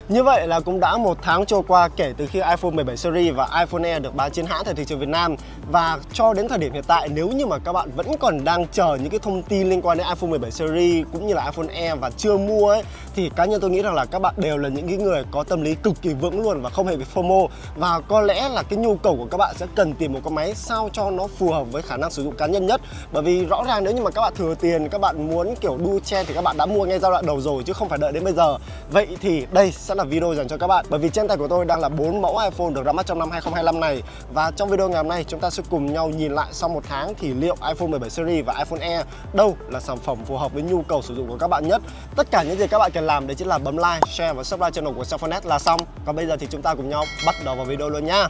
Như vậy là cũng đã 1 tháng trôi qua kể từ khi iPhone 17 series và iPhone Air được bán trên hãng tại thị trường Việt Nam. Và cho đến thời điểm hiện tại, nếu như mà các bạn vẫn còn đang chờ những cái thông tin liên quan đến iPhone 17 series cũng như là iPhone Air và chưa mua ấy, thì cá nhân tôi nghĩ rằng là các bạn đều là những cái người có tâm lý cực kỳ vững luôn và không hề bị FOMO. Và có lẽ là cái nhu cầu của các bạn sẽ cần tìm một con máy sao cho nó phù hợp với khả năng sử dụng cá nhân nhất. Bởi vì rõ ràng nếu như mà các bạn thừa tiền, các bạn muốn kiểu đu chen thì các bạn đã mua ngay giai đoạn đầu rồi chứ không phải đợi đến bây giờ. Vậy thì đây sẽ là video dành cho các bạn, bởi vì trên tay của tôi đang là 4 mẫu iPhone được ra mắt trong năm 2025 này. Và trong video ngày hôm nay chúng ta sẽ cùng nhau nhìn lại sau 1 tháng thì liệu iPhone 17 series và iPhone Air đâu là sản phẩm phù hợp với nhu cầu sử dụng của các bạn nhất. Tất cả những gì các bạn cần làm đấy chính là bấm like, share và subscribe channel của Cellphone.net là xong. Còn bây giờ thì chúng ta cùng nhau bắt đầu vào video luôn nhá.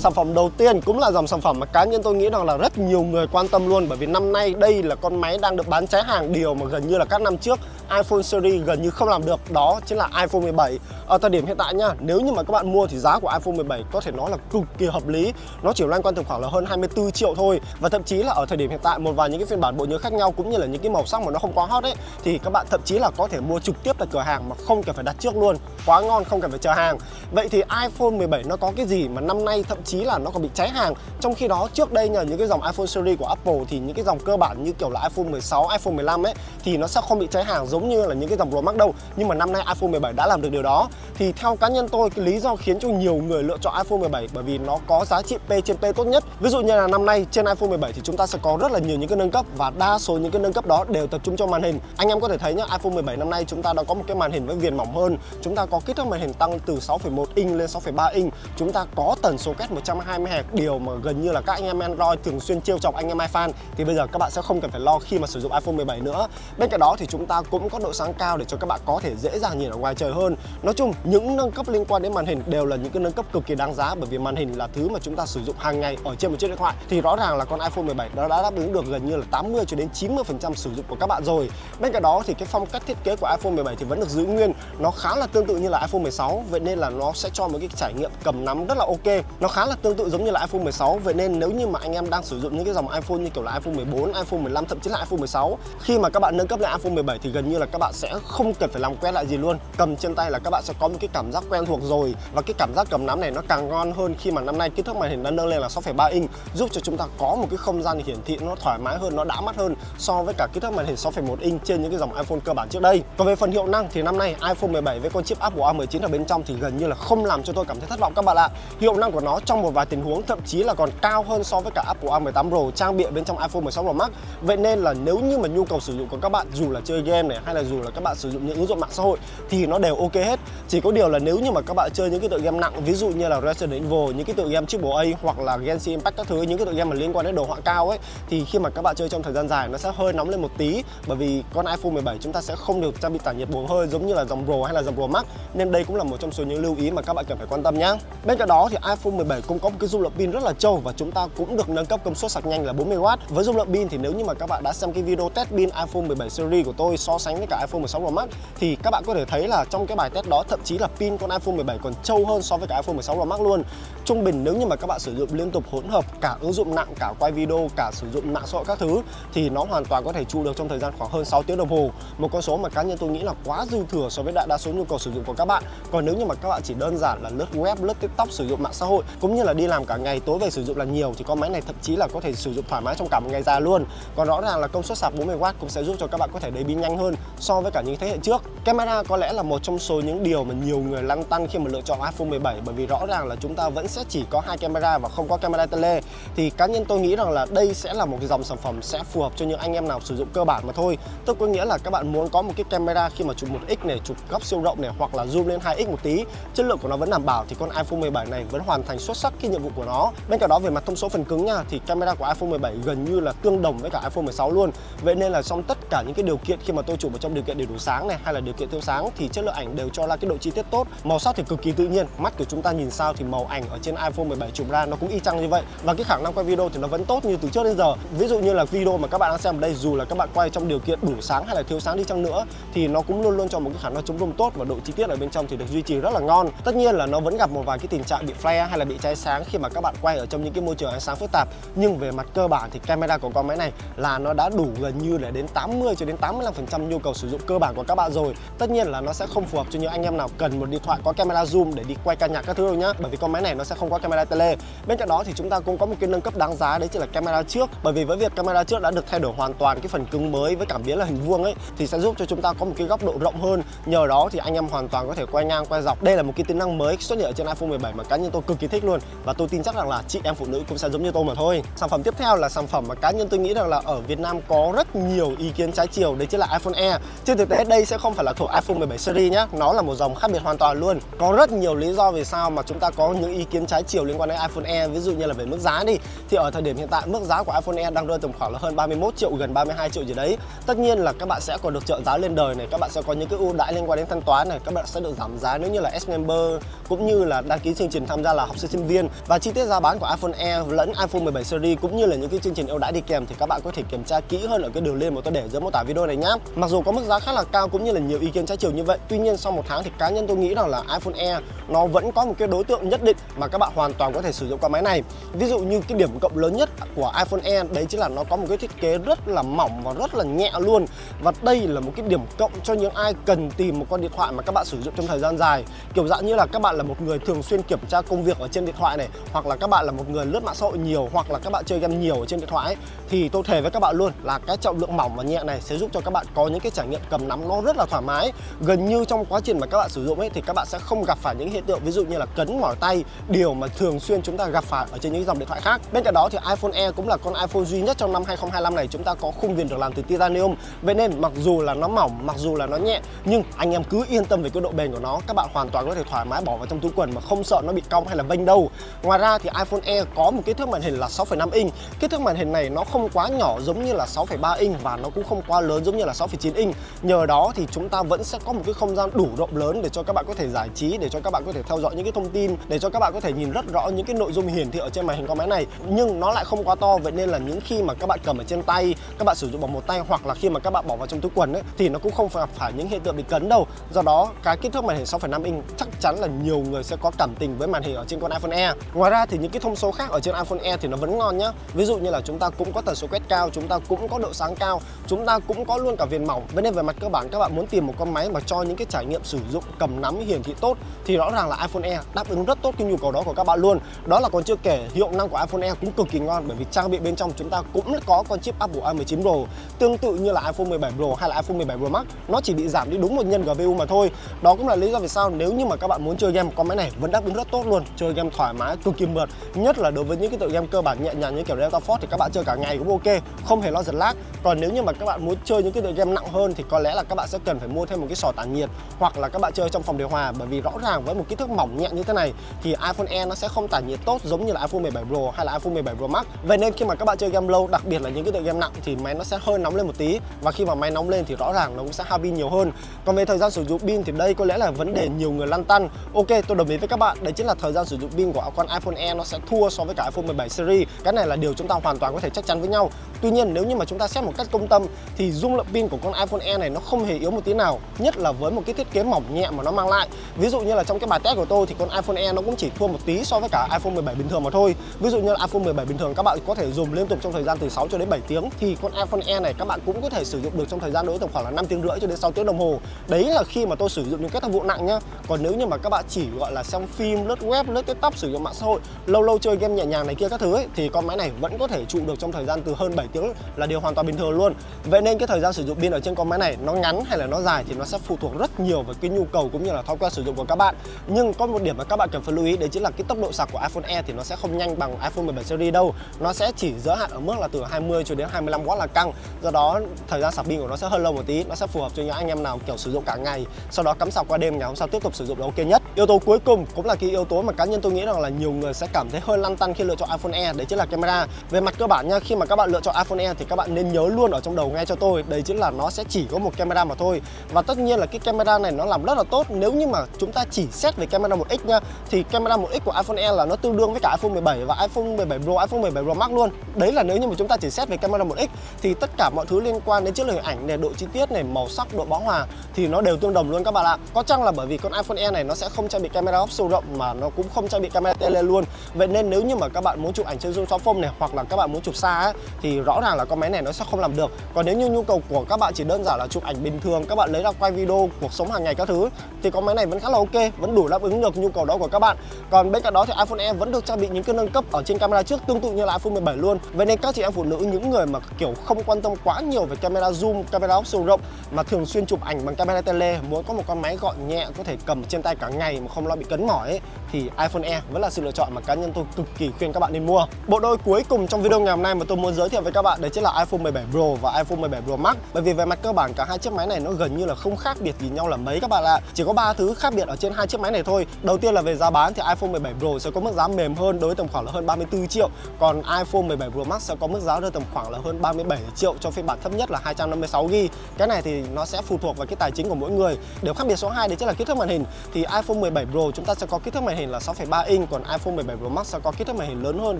Sản phẩm đầu tiên cũng là dòng sản phẩm mà cá nhân tôi nghĩ rằng là rất nhiều người quan tâm luôn, bởi vì năm nay đây là con máy đang được bán cháy hàng, điều mà gần như là các năm trước iPhone series gần như không làm được, đó chính là iPhone 17. Ở thời điểm hiện tại nha, nếu như mà các bạn mua thì giá của iPhone 17 có thể nói là cực kỳ hợp lý, nó chỉ loanh quanh từ khoảng là hơn 24 triệu thôi. Và thậm chí là ở thời điểm hiện tại một vài những cái phiên bản bộ nhớ khác nhau cũng như là những cái màu sắc mà nó không quá hot ấy, thì các bạn thậm chí là có thể mua trực tiếp tại cửa hàng mà không cần phải đặt trước luôn, quá ngon, không cần phải chờ hàng. Vậy thì iPhone 17 nó có cái gì mà năm nay thậm chí là nó còn bị cháy hàng? Trong khi đó trước đây nhờ những cái dòng iPhone series của Apple thì những cái dòng cơ bản như kiểu là iPhone 16, iPhone 15 ấy thì nó sẽ không bị cháy hàng giống như là những cái dòng Pro Max đâu. Nhưng mà năm nay iPhone 17 đã làm được điều đó. Thì theo cá nhân tôi, cái lý do khiến cho nhiều người lựa chọn iPhone 17 bởi vì nó có giá trị P trên P tốt nhất. Ví dụ như là năm nay trên iPhone 17 thì chúng ta sẽ có rất là nhiều những cái nâng cấp và đa số những cái nâng cấp đó đều tập trung cho màn hình. Anh em có thể thấy nhá, iPhone 17 năm nay chúng ta đã có một cái màn hình với viền mỏng hơn, chúng ta có kích thước màn hình tăng từ 6,1 inch lên 6,3 inch, chúng ta có tần số quét 120 Hz, điều mà gần như là các anh em Android thường xuyên trêu chọc anh em iPhone thì bây giờ các bạn sẽ không cần phải lo khi mà sử dụng iPhone 17 nữa. Bên cạnh đó thì chúng ta cũng có độ sáng cao để cho các bạn có thể dễ dàng nhìn ở ngoài trời hơn. Nói chung những nâng cấp liên quan đến màn hình đều là những cái nâng cấp cực kỳ đáng giá, bởi vì màn hình là thứ mà chúng ta sử dụng hàng ngày ở trên một chiếc điện thoại thì rõ ràng là con iPhone 17 đã đáp ứng được gần như là 80 cho đến 90% sử dụng của các bạn rồi. Bên cạnh đó thì cái phong cách thiết kế của iPhone 17 thì vẫn được giữ nguyên, nó khá là tương tự như là iPhone 16, vậy nên là nó sẽ cho một cái trải nghiệm cầm nắm rất là ok. Nó khá là tương tự giống như là iPhone 16, vậy nên nếu như mà anh em đang sử dụng những cái dòng iPhone như kiểu là iPhone 14, iPhone 15, thậm chí là iPhone 16, khi mà các bạn nâng cấp lên iPhone 17 thì gần như là các bạn sẽ không cần phải làm quen lại gì luôn. Cầm trên tay là các bạn sẽ có một cái cảm giác quen thuộc rồi, và cái cảm giác cầm nắm này nó càng ngon hơn khi mà năm nay kích thước màn hình đã nâng lên là 6,3 inch, giúp cho chúng ta có một cái không gian hiển thị nó thoải mái hơn, nó đã mắt hơn so với cả kích thước màn hình 6,1 inch trên những cái dòng iPhone cơ bản trước đây. Còn về phần hiệu năng thì năm nay iPhone 17 với con chip Apple A19 ở bên trong thì gần như là không làm cho tôi cảm thấy thất vọng các bạn ạ. Hiệu năng của nó trong một vài tình huống thậm chí là còn cao hơn so với cả Apple A18 Pro trang bị bên trong iPhone 16 Pro Max. Vậy nên là nếu như mà nhu cầu sử dụng của các bạn dù là chơi game này hay là dù là các bạn sử dụng những ứng dụng mạng xã hội thì nó đều ok hết. Chỉ có điều là nếu như mà các bạn chơi những cái tựa game nặng, ví dụ như là Resident Evil, những cái tựa game AAA hoặc là Genshin Impact các thứ, những cái tựa game mà liên quan đến đồ họa cao ấy, thì khi mà các bạn chơi trong thời gian dài nó sẽ hơi nóng lên một tí, bởi vì con iPhone 17 chúng ta sẽ không được trang bị tản nhiệt bồn hơi giống như là dòng Pro hay là dòng Pro Max, nên đây cũng là một trong số những lưu ý mà các bạn cần phải quan tâm nhé. Bên cạnh đó thì iPhone 17 cũng có một cái dung lượng pin rất là trâu và chúng ta cũng được nâng cấp công suất sạc nhanh là 40W. Với dung lượng pin thì nếu như mà các bạn đã xem cái video test pin iPhone 17 series của tôi so sánh với cả iPhone 16 Pro Max thì các bạn có thể thấy là trong cái bài test đó thậm chí là pin con iPhone 17 còn trâu hơn so với cả iPhone 16 Pro Max luôn. Trung bình nếu như mà các bạn sử dụng liên tục hỗn hợp cả ứng dụng nặng, cả quay video, cả sử dụng mạng xã hội các thứ thì nó hoàn toàn có thể trụ được trong thời gian khoảng hơn 6 tiếng đồng hồ. Một con số mà cá nhân tôi nghĩ là quá dư thừa so với đại đa số nhu cầu sử dụng của các bạn. Còn nếu như mà các bạn chỉ đơn giản là lướt web, lướt TikTok, sử dụng mạng xã hội cũng như là đi làm cả ngày, tối về sử dụng là nhiều thì con máy này thậm chí là có thể sử dụng thoải mái trong cả một ngày dài luôn. Còn rõ ràng là công suất sạc 40W cũng sẽ giúp cho các bạn có thể đầy pin nhanh hơn so với cả những thế hệ trước. Camera có lẽ là một trong số những điều mà nhiều người lăn tăn khi mà lựa chọn iPhone 17, bởi vì rõ ràng là chúng ta vẫn sẽ chỉ có 2 camera và không có camera tele. Thì cá nhân tôi nghĩ rằng là đây sẽ là một cái dòng sản phẩm sẽ phù hợp cho những anh em nào sử dụng cơ bản mà thôi. Tức có nghĩa là các bạn muốn có một cái camera khi mà chụp 1x này, chụp góc siêu rộng này, hoặc là zoom lên 2x một tí, chất lượng của nó vẫn đảm bảo thì con iPhone 17 này vẫn hoàn thành xuất sắc cái nhiệm vụ của nó. Bên cạnh đó về mặt thông số phần cứng nha, thì camera của iPhone 17 gần như là tương đồng với cả iPhone 16 luôn. Vậy nên là trong tất cả những cái điều kiện khi mà tôi chụp ở trong điều kiện đầy đủ sáng này hay là điều kiện thiếu sáng thì chất lượng ảnh đều cho ra cái độ chi tiết tốt, màu sắc thì cực kỳ tự nhiên, mắt của chúng ta nhìn sao thì màu ảnh ở trên iPhone 17 chụp ra nó cũng y chang như vậy, và cái khả năng quay video thì nó vẫn tốt như từ trước đến giờ. Ví dụ như là video mà các bạn đang xem ở đây, dù là các bạn quay trong điều kiện đủ sáng hay là thiếu sáng đi chăng nữa thì nó cũng luôn luôn cho một cái khả năng chống rung tốt và độ chi tiết ở bên trong thì được duy trì rất là ngon. Tất nhiên là nó vẫn gặp một vài cái tình trạng bị flare hay là bị cháy sáng khi mà các bạn quay ở trong những cái môi trường ánh sáng phức tạp, nhưng về mặt cơ bản thì camera của con máy này là nó đã đủ gần như là đến 80 cho đến 85% nhu cầu sử dụng cơ bản của các bạn rồi. Tất nhiên là nó sẽ không phù hợp cho những anh em nào cần một điện thoại có camera zoom để đi quay ca nhạc các thứ đâu nhá, bởi vì con máy này nó sẽ không có camera tele. Bên cạnh đó thì chúng ta cũng có một cái nâng cấp đáng giá, đấy chính là camera trước, bởi vì với việc camera trước đã được thay đổi hoàn toàn cái phần cứng mới với cảm biến là hình vuông ấy thì sẽ giúp cho chúng ta có một cái góc độ rộng hơn. Nhờ đó thì anh em hoàn toàn có thể quay ngang quay dọc. Đây là một cái tính năng mới xuất hiện ở trên iPhone 17 mà cá nhân tôi cực kỳ thích luôn, và tôi tin chắc rằng là chị em phụ nữ cũng sẽ giống như tôi mà thôi. Sản phẩm tiếp theo là sản phẩm mà cá nhân tôi nghĩ rằng là ở Việt Nam có rất nhiều ý kiến trái chiều, đấy chính là iPhone Air. Trên thực tế đây sẽ không phải là thuộc iPhone 17 series nhá, nó là một dòng khác biệt hoàn toàn luôn. Có rất nhiều lý do vì sao mà chúng ta có những ý kiến trái chiều liên quan đến iPhone Air. Ví dụ như là về mức giá đi, thì ở thời điểm hiện tại mức giá của iPhone Air đang rơi tầm khoảng là hơn 31 triệu, gần 32 triệu gì đấy. Tất nhiên là các bạn sẽ còn được trợ giá lên đời này, các bạn sẽ có những cái ưu đãi liên quan đến thanh toán này, các bạn sẽ được giảm giá nếu như là S member cũng như là đăng ký chương trình tham gia là học sinh sinh viên. Và chi tiết giá bán của iPhone Air lẫn iPhone 17 series cũng như là những cái chương trình ưu đãi đi kèm thì các bạn có thể kiểm tra kỹ hơn ở cái đường link mà tôi để dưới mô tả video này nhá. Mặc dù có mức giá khá là cao cũng như là nhiều ý kiến trái chiều như vậy, tuy nhiên sau một tháng thì cá nhân tôi nghĩ rằng là iPhone Air nó vẫn có một cái đối tượng nhất định mà các bạn hoàn toàn có thể sử dụng con máy này. Ví dụ như cái điểm cộng lớn nhất của iPhone Air đấy chính là nó có một cái thiết kế rất là mỏng và rất là nhẹ luôn. Và đây là một cái điểm cộng cho những ai cần tìm một con điện thoại mà các bạn sử dụng trong thời gian dài. Kiểu dạng như là các bạn là một người thường xuyên kiểm tra công việc ở trên điện thoại này, hoặc là các bạn là một người lướt mạng xã hội nhiều, hoặc là các bạn chơi game nhiều ở trên điện thoại ấy, thì tôi thề với các bạn luôn là cái trọng lượng mỏng và nhẹ này sẽ giúp cho các bạn có những cái trải nghiệm cầm nắm nó rất là thoải mái. Gần như trong quá trình mà các bạn sử dụng ấy thì các bạn sẽ không gặp phải những hiện tượng ví dụ như là cấn mỏi tay, điều mà thường xuyên chúng ta gặp phải ở trên những dòng điện thoại khác. Bên cạnh đó thì iPhone Air cũng là con iPhone duy nhất trong năm 2025 này chúng ta có khung viền được làm từ titanium. Vậy nên mặc dù là nó mỏng, mặc dù là nó nhẹ, nhưng anh em cứ yên tâm về cái độ bền của nó, các bạn hoàn toàn có thể thoải mái bỏ vào trong túi quần mà không sợ nó bị cong hay là vênh đâu. Ngoài ra thì iPhone Air có một kích thước màn hình là 6,5 inch. Kích thước màn hình này nó không quá nhỏ giống như là 6,3 inch và nó cũng không quá lớn giống như là 6,9 inch. Nhờ đó thì chúng ta vẫn sẽ có một cái không gian đủ rộng lớn để cho các bạn có thể giải trí, để cho các bạn có thể theo dõi những cái thông tin, để cho các bạn có thể nhìn rất rõ những cái nội dung hiển thị ở trên màn hình con máy này. Nhưng nó lại không quá to, vậy nên là những khi mà các bạn cầm ở trên tay, các bạn sử dụng bằng một tay, hoặc là khi mà các bạn bỏ vào trong túi quần ấy, thì nó cũng không phải những hiện tượng bị cấn đâu. Do đó cái kích thước màn hình 6,5 inch chắc chắn là nhiều người sẽ có cảm tình với màn hình ở trên con iPhone Air. Ngoài ra thì những cái thông số khác ở trên iPhone Air thì nó vẫn ngon nhá. Ví dụ như là chúng ta cũng có tần số quét cao, chúng ta cũng có độ sáng cao, chúng ta cũng có luôn cả viền mỏng. Vậy nên về mặt cơ bản các bạn muốn tìm một con máy mà cho những cái trải nghiệm sử dụng cầm nắm hiển thị tốt thì rõ ràng là iPhone Air đáp ứng rất tốt cái nhu cầu đó của các bạn luôn. Đó là còn chưa kể hiệu năng của iPhone Air cũng cực kỳ ngon, bởi vì trang bị bên trong chúng ta cũng có con chip Apple A19 Pro, tương tự như là iPhone 17 Pro hay là iPhone 17 Pro Max, nó chỉ bị giảm đi đúng một nhân GPU mà thôi. Đó cũng là lý do vì sao nếu như mà các bạn muốn chơi game, con máy này vẫn đáp ứng rất tốt luôn, chơi game thoải mái, cực kỳ mượt. Nhất là đối với những cái tựa game cơ bản nhẹ nhàng như kiểu Delta Force thì các bạn chơi cả ngày cũng ok, không hề lo giật lag. Còn nếu như mà các bạn muốn chơi những cái tựa game nặng hơn thì có lẽ là các bạn sẽ cần phải mua thêm một cái sỏ tản nhiệt, hoặc là các bạn chơi trong phòng điều hòa, bởi vì rõ ràng với một kích thước mỏng nhẹ như thế này thì iPhone Air nó sẽ không tản nhiệt tốt giống như là iPhone 17 Pro hay là iPhone 17 Pro Max. Vậy nên khi mà các bạn chơi game lâu, đặc biệt là những cái tựa game nặng thì máy nó sẽ hơi nóng lên một tí, và khi mà máy nóng lên thì rõ ràng nó cũng sẽ hao pin nhiều hơn. Còn về thời gian sử dụng pin thì đây có lẽ là vấn đề nhiều người lăn tăn. Ok, tôi đồng ý với các bạn, đấy chính là thời gian sử dụng pin của con iPhone Air nó sẽ thua so với cả iPhone 17 series. Cái này là điều chúng ta hoàn toàn có thể chắc chắn với nhau. Tuy nhiên nếu như mà chúng ta xét một cách công tâm thì dung lượng pin của con iPhone Air này nó không hề yếu một tí nào, nhất là với một cái thiết kế mỏng nhẹ mà nó mang lại. Ví dụ như là trong cái bài test của tôi thì con iPhone Air nó cũng chỉ thua một tí so với cả iPhone 17 bình thường mà thôi. Ví dụ như là iPhone 17 bình thường các bạn có thể dùng liên tục trong thời gian từ 6 cho đến 7 tiếng thì con iPhone Air này các bạn cũng có thể sử dụng được trong thời gian đối tầm khoảng là 5 tiếng rưỡi cho đến 6 tiếng đồng hồ. Đấy là khi mà tôi sử dụng những cái tác vụ nặng nhá. Còn nếu như mà các bạn chỉ gọi là xem phim, lướt web, lướt TikTok, sử dụng mạng xã hội, lâu lâu chơi game nhẹ nhàng này kia các thứ ấy, thì con máy này vẫn có thể trụ được trong thời gian từ hơn 7 tiếng là điều hoàn toàn bình thường luôn. Vậy nên cái thời gian sử dụng pin ở trên con máy này nó ngắn hay là nó dài thì nó sẽ phụ thuộc rất nhiều vào cái nhu cầu cũng như là thói quen sử dụng của các bạn. Nhưng có một điểm mà các bạn cần phải lưu ý, đấy chính là cái tốc độ sạc của iPhone Air thì nó sẽ không nhanh bằng iPhone 17 series đâu. Nó sẽ chỉ giới hạn ở mức là từ 20 cho đến 25W là căng. Do đó thời gian sạc pin của nó sẽ hơi lâu một tí, nó sẽ phù hợp cho những anh em nào kiểu sử dụng cả ngày, sau đó cắm sạc qua đêm, ngày hôm sau tiếp tục sử dụng là ok. ok nhất. Yếu tố cuối cùng cũng là cái yếu tố mà cá nhân tôi nghĩ rằng là nhiều người sẽ cảm thấy hơi lăn tăn khi lựa chọn iPhone Air, đấy chính là camera. Về mặt cơ bản nha, khi mà các bạn lựa chọn iPhone Air thì các bạn nên nhớ luôn ở trong đầu ngay cho tôi, đấy chính là nó sẽ chỉ có một camera mà thôi. Và tất nhiên là cái camera này nó làm rất là tốt. Nếu như mà chúng ta chỉ xét về camera 1x nha, thì camera 1x của iPhone Air là nó tương đương với cả iPhone 17 và iPhone 17 Pro, iPhone 17 Pro Max luôn. Đấy là nếu như mà chúng ta chỉ xét về camera 1x thì tất cả mọi thứ liên quan đến chất lượng hình ảnh này, độ chi tiết này, màu sắc, độ bão hòa thì nó đều tương đồng luôn các bạn ạ. Có chăng là bởi vì con iPhone Air này nó sẽ không trang bị camera ốp siêu rộng mà nó cũng không trang bị camera tele luôn. Vậy nên nếu như mà các bạn muốn chụp ảnh trên zoom xóa phông này, hoặc là các bạn muốn chụp xa ấy, thì rõ ràng là con máy này nó sẽ không làm được. Còn nếu như nhu cầu của các bạn chỉ đơn giản là chụp ảnh bình thường, các bạn lấy ra quay video cuộc sống hàng ngày các thứ, thì con máy này vẫn khá là ok, vẫn đủ đáp ứng được nhu cầu đó của các bạn. Còn bên cạnh đó thì iPhone Air vẫn được trang bị những cái nâng cấp ở trên camera trước tương tự như là iPhone 17 luôn. Vậy nên các chị em phụ nữ, những người mà kiểu không quan tâm quá nhiều về camera zoom, camera ốp siêu rộng mà thường xuyên chụp ảnh bằng camera tele, muốn có một con máy gọn nhẹ có thể cầm trên tay cả ngày mà không lo bị cấn mỏi ấy, thì iPhone Air vẫn là sự lựa chọn mà cá nhân tôi cực kỳ khuyên các bạn nên mua. Bộ đôi cuối cùng trong video ngày hôm nay mà tôi muốn giới thiệu với các bạn đấy chính là iPhone 17 Pro và iPhone 17 Pro Max. Bởi vì về mặt cơ bản cả hai chiếc máy này nó gần như là không khác biệt gì nhau là mấy các bạn ạ. Chỉ có 3 thứ khác biệt ở trên hai chiếc máy này thôi. Đầu tiên là về giá bán thì iPhone 17 Pro sẽ có mức giá mềm hơn, đối với tầm khoảng là hơn 34 triệu. Còn iPhone 17 Pro Max sẽ có mức giá rơi tầm khoảng là hơn 37 triệu cho phiên bản thấp nhất là 256GB. Cái này thì nó sẽ phụ thuộc vào cái tài chính của mỗi người. Điều khác biệt số 2 đấy chính là kích thước màn hình. Thì iPhone 17 Pro chúng ta sẽ có kích thước màn hình là 6,3 inch, còn iPhone 17 Pro Max sẽ có kích thước màn hình lớn hơn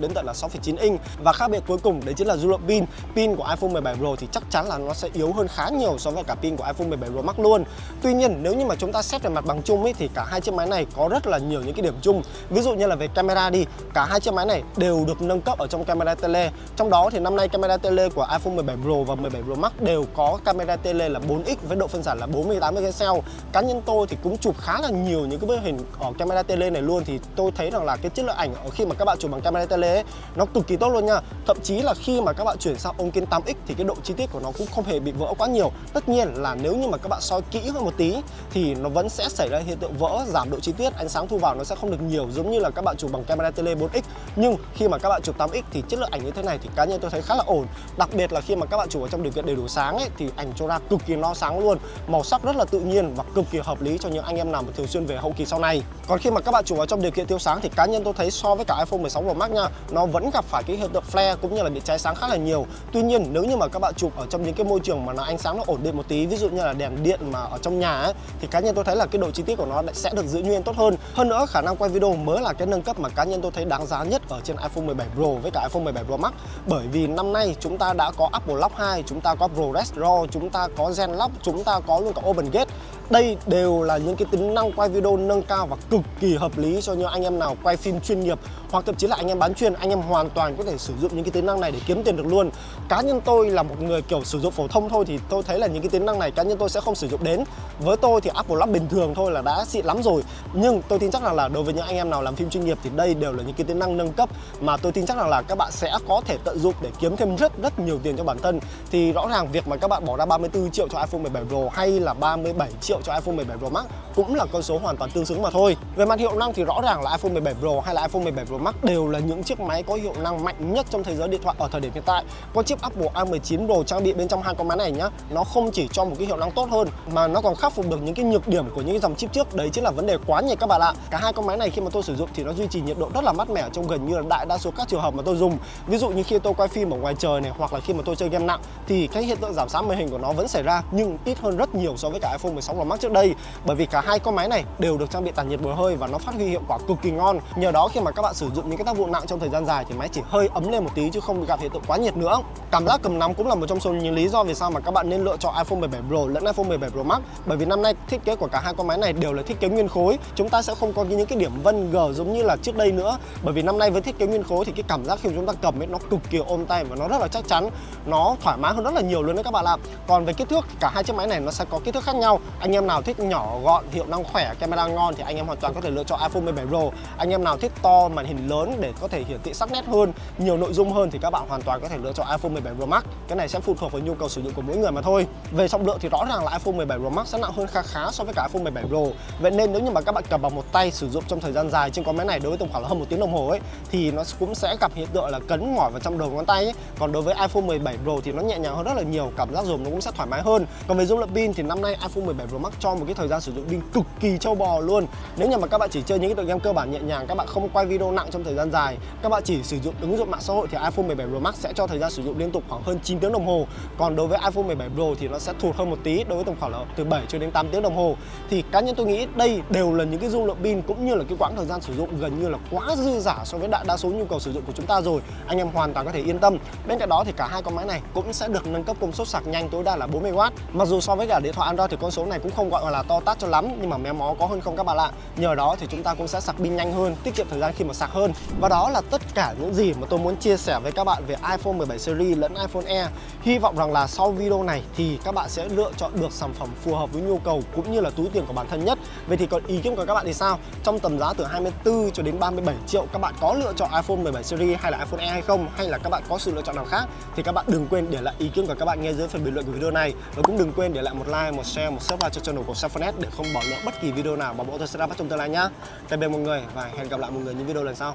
đến tận là 6,9 inch. Và khác biệt cuối cùng đấy chính là dung lượng pin. Pin của iPhone 17 Pro thì chắc chắn là nó sẽ yếu hơn khá nhiều so với cả pin của iPhone 17 Pro Max luôn. Tuy nhiên nếu như mà chúng ta xét về mặt bằng chung ấy, thì cả hai chiếc máy này có rất là nhiều những cái điểm chung. Ví dụ như là về camera đi, cả hai chiếc máy này đều được nâng cấp ở trong camera tele. Trong đó thì năm nay camera tele của iPhone 17 Pro và 17 Pro Max đều có camera tele là 4x với độ phân giải là 48 megapixel. Cá nhân tôi thì cũng chụp khá là nhiều những cái bức hình ở camera tele này luôn, thì tôi thấy rằng là cái chất lượng ảnh ở khi mà các bạn chụp bằng camera tele ấy, nó cực kỳ tốt luôn nha. Thậm chí là khi mà các bạn chuyển sang ống kính 8x thì cái độ chi tiết của nó cũng không hề bị vỡ quá nhiều. Tất nhiên là nếu như mà các bạn soi kỹ hơn một tí thì nó vẫn sẽ xảy ra hiện tượng vỡ, giảm độ chi tiết, ánh sáng thu vào nó sẽ không được nhiều giống như là các bạn chụp bằng camera tele 4x. Nhưng khi mà các bạn chụp 8x thì chất lượng ảnh như thế này thì cá nhân tôi thấy khá là ổn. Đặc biệt là khi mà các bạn chụp ở trong điều kiện đầy đủ sáng ấy, thì ảnh cho ra cực kỳ no sáng luôn, màu sắc rất là tự nhiên và cực kỳ hợp lý cho những anh em nào mà thường xuyên về hậu kỳ sau này. Còn khi mà các bạn chụp ở trong điều kiện thiếu sáng thì cá nhân tôi thấy so với cả iPhone 16 Pro Max nha, nó vẫn gặp phải cái hiện tượng flare cũng như là bị cháy sáng khá là nhiều. Tuy nhiên nếu như mà các bạn chụp ở trong những cái môi trường mà nó ánh sáng nó ổn định một tí, ví dụ như là đèn điện mà ở trong nhà ấy, thì cá nhân tôi thấy là cái độ chi tiết của nó sẽ được giữ nguyên tốt hơn. Hơn nữa khả năng quay video mới là cái nâng cấp mà cá nhân tôi thấy đáng giá nhất ở trên iPhone 17 Pro với cả iPhone 17 Pro Max. Bởi vì năm nay chúng ta đã có Apple Lock 2, chúng ta có ProRes RAW, chúng ta có Gen Lock, chúng ta có luôn cả Open Gate. Đây đều là những cái tính năng quay video nâng cao và cực kỳ hợp lý cho những anh em nào quay phim chuyên nghiệp, hoặc thậm chí là anh em bán chuyên, anh em hoàn toàn có thể sử dụng những cái tính năng này để kiếm tiền được luôn. Cá nhân tôi là một người kiểu sử dụng phổ thông thôi thì tôi thấy là những cái tính năng này cá nhân tôi sẽ không sử dụng đến. Với tôi thì Apple Lock bình thường thôi là đã xịn lắm rồi. Nhưng tôi tin chắc rằng là đối với những anh em nào làm phim chuyên nghiệp thì đây đều là những cái tính năng nâng cấp mà tôi tin chắc rằng là các bạn sẽ có thể tận dụng để kiếm thêm rất nhiều tiền cho bản thân. Thì rõ ràng việc mà các bạn bỏ ra 34 triệu cho iPhone 17 Pro hay là 37 triệu cho iPhone 17 Pro Max cũng là con số hoàn toàn tương xứng mà thôi. Về mặt hiệu năng thì rõ ràng là iPhone 17 Pro hay là iPhone 17 Pro Max đều là những chiếc máy có hiệu năng mạnh nhất trong thế giới điện thoại ở thời điểm hiện tại. Con chip Apple A19 Pro trang bị bên trong hai con máy này nhá, nó không chỉ cho một cái hiệu năng tốt hơn mà nó còn khắc phục được những cái nhược điểm của những cái dòng chip trước, đấy chính là vấn đề quá nhiệt các bạn ạ. Cả hai con máy này khi mà tôi sử dụng thì nó duy trì nhiệt độ rất là mát mẻ trong gần như là đại đa số các trường hợp mà tôi dùng. Ví dụ như khi tôi quay phim ở ngoài trời này, hoặc là khi mà tôi chơi game nặng thì cái hiện tượng giảm sáng màn hình của nó vẫn xảy ra, nhưng ít hơn rất nhiều so với cả iPhone 16 Pro Max trước đây. Bởi vì cả hai con máy này đều được trang bị tản nhiệt bồi hơi và nó phát huy hiệu quả cực kỳ ngon. Nhờ đó khi mà các bạn sử dụng những cái tác vụ nặng trong thời gian dài thì máy chỉ hơi ấm lên một tí chứ không bị gặp hiện tượng quá nhiệt nữa. Cảm giác cầm nắm cũng là một trong số những lý do vì sao mà các bạn nên lựa chọn iPhone 17 Pro lẫn iPhone 17 Pro Max. Bởi vì năm nay thiết kế của cả hai con máy này đều là thiết kế nguyên khối, chúng ta sẽ không có những cái điểm vân gờ giống như là trước đây nữa. Bởi vì năm nay với thiết kế nguyên khối thì cái cảm giác khi chúng ta cầm ấy nó cực kỳ ôm tay và nó rất là chắc chắn, nó thoải mái hơn rất là nhiều luôn đấy các bạn ạ. Còn về kích thước cả hai chiếc máy này nó sẽ có kích thước khác nhau. Anh em nào thích nhỏ gọn, hiệu năng khỏe, camera ngon thì anh em hoàn toàn có thể lựa chọn iPhone 17 Pro. Anh em nào thích to, màn hình lớn để có thể hiển thị sắc nét hơn, nhiều nội dung hơn thì các bạn hoàn toàn có thể lựa chọn iPhone 17 Pro Max. Cái này sẽ phụ thuộc vào nhu cầu sử dụng của mỗi người mà thôi. Về trọng lượng thì rõ ràng là iPhone 17 Pro Max sẽ nặng hơn khá so với cả iPhone 17 Pro. Vậy nên nếu như mà các bạn cầm bằng một tay sử dụng trong thời gian dài trên con máy này đối với tầm khoảng là hơn 1 tiếng đồng hồ ấy thì nó cũng sẽ gặp hiện tượng là cấn mỏi vào trong đầu ngón tay ấy. Còn đối với iPhone 17 Pro thì nó nhẹ nhàng hơn rất là nhiều, cảm giác dùng nó cũng sẽ thoải mái hơn. Còn về dung lượng pin thì năm nay iPhone 17 Pro Max cho một cái thời gian sử dụng pin cực kỳ trâu bò luôn. Nếu như mà các bạn chỉ chơi những cái tựa game cơ bản nhẹ nhàng, các bạn không quay video nặng trong thời gian dài, các bạn chỉ sử dụng ứng dụng mạng xã hội thì iPhone 17 Pro Max sẽ cho thời gian sử dụng liên tục khoảng hơn 9 tiếng đồng hồ. Còn đối với iPhone 17 Pro thì nó sẽ thụt hơn một tí, đối với tầm khoảng là từ 7 cho đến 8 tiếng đồng hồ. Thì cá nhân tôi nghĩ đây đều là những cái dung lượng pin cũng như là cái quãng thời gian sử dụng gần như là quá dư dả so với đại đa số nhu cầu sử dụng của chúng ta rồi. Anh em hoàn toàn có thể yên tâm. Bên cạnh đó thì cả hai con máy này cũng sẽ được nâng cấp công suất sạc nhanh tối đa là 40W. Mặc dù so với cả điện thoại Android thì con số này cũng không gọi là to tát cho lắm, nhưng mà méo mó có hơn không các bạn ạ. Nhờ đó thì chúng ta cũng sẽ sạc pin nhanh hơn, tiết kiệm thời gian khi mà sạc hơn. Và đó là tất cả những gì mà tôi muốn chia sẻ với các bạn về iPhone 17 series lẫn iPhone Air. Hy vọng rằng là sau video này thì các bạn sẽ lựa chọn được sản phẩm phù hợp với nhu cầu cũng như là túi tiền của bản thân nhất. Vậy thì còn ý kiến của các bạn thì sao? Trong tầm giá từ 24 cho đến 37 triệu các bạn có lựa chọn iPhone 17 series hay là iPhone Air hay không? Hay là các bạn có sự lựa chọn nào khác? Thì các bạn đừng quên để lại ý kiến của các bạn ngay dưới phần bình luận của video này. Và cũng đừng quên để lại một like, một share, một subscribe cho channel của Samphonnet để không bỏ lỡ bất kỳ video nào mà bọn tôi sẽ ra mắt trong tương lai nhá. Tạm biệt mọi người và hẹn gặp lại mọi người những video lần sau.